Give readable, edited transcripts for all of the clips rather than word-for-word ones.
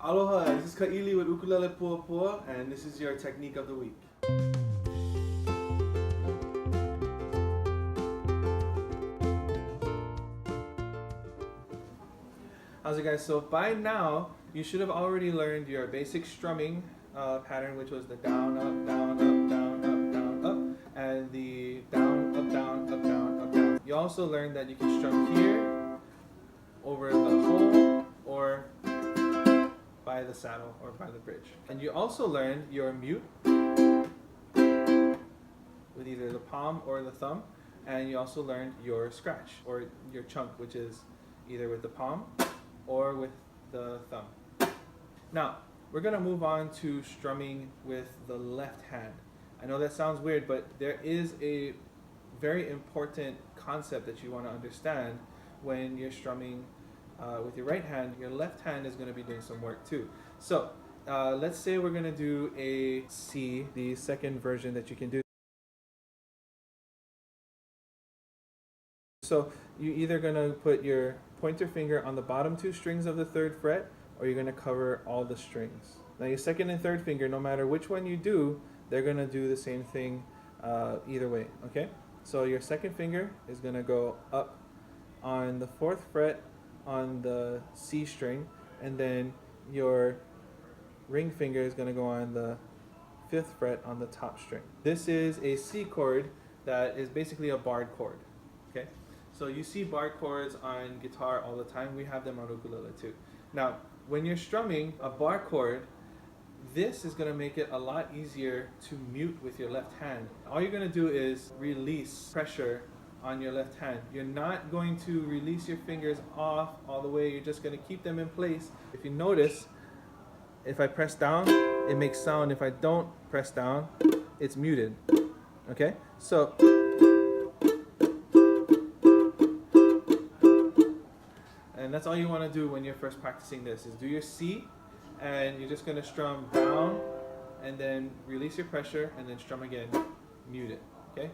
Aloha, this is Ka'ili with Ukulele Puapua, and this is your technique of the week. How's it, guys? So by now, you should have already learned your basic strumming pattern, which was the down, up, down, up, down, up, down, up, and the down, up, down, up, down, up, down. You also learned that you can strum here, over the hole, or by the saddle or by the bridge. And you also learned your mute with either the palm or the thumb, and you also learned your scratch or your chunk, which is either with the palm or with the thumb. Now we're gonna move on to strumming with the left hand. I know that sounds weird, but there is a very important concept that you want to understand when you're strumming with your right hand. Your left hand is going to be doing some work too. So let's say we're going to do a C, the second version that you can do. So you're either going to put your pointer finger on the bottom two strings of the third fret, or you're going to cover all the strings. Now your second and third finger, no matter which one you do, they're going to do the same thing either way, okay? So your second finger is going to go up on the fourth fret on the C string, and then your ring finger is going to go on the fifth fret on the top string. This is a C chord that is basically a barred chord, okay? So you see barred chords on guitar all the time. We have them on ukulele too. Now, when you're strumming a bar chord, this is going to make it a lot easier to mute with your left hand. All you're going to do is release pressure on your left hand. You're not going to release your fingers off all the way. You're just going to keep them in place. If you notice, if I press down, it makes sound. If I don't press down, it's muted. Okay? So and that's all you want to do when you're first practicing this, is do your C, and you're just going to strum down and then release your pressure and then strum again, mute it, okay?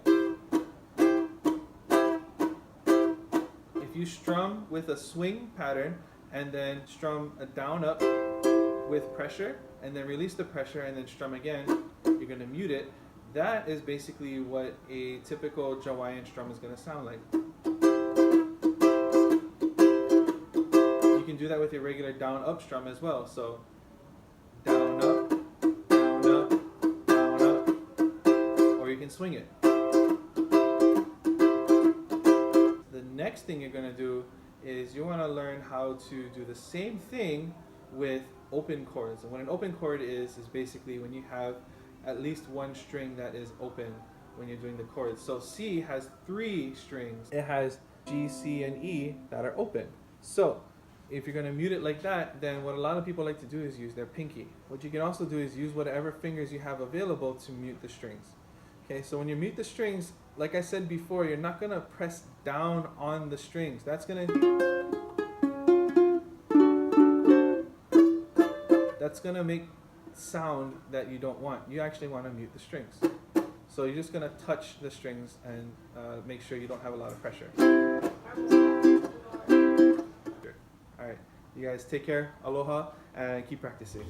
If you strum with a swing pattern and then strum a down up with pressure and then release the pressure and then strum again, you're going to mute it. That is basically what a typical Hawaiian strum is going to sound like. You can do that with your regular down up strum as well. So down up, down up, down up, or you can swing it. The next thing you're going to do is you want to learn how to do the same thing with open chords. And what an open chord is basically when you have at least one string that is open when you're doing the chords. So C has 3 strings. It has G, C, and E that are open. So if you're going to mute it like that, then what a lot of people like to do is use their pinky. What you can also do is use whatever fingers you have available to mute the strings. Okay, so when you mute the strings, like I said before, you're not going to press down on the strings. That's going to make sound that you don't want. You actually want to mute the strings. So you're just going to touch the strings and make sure you don't have a lot of pressure. Alright, you guys take care, aloha, and keep practicing.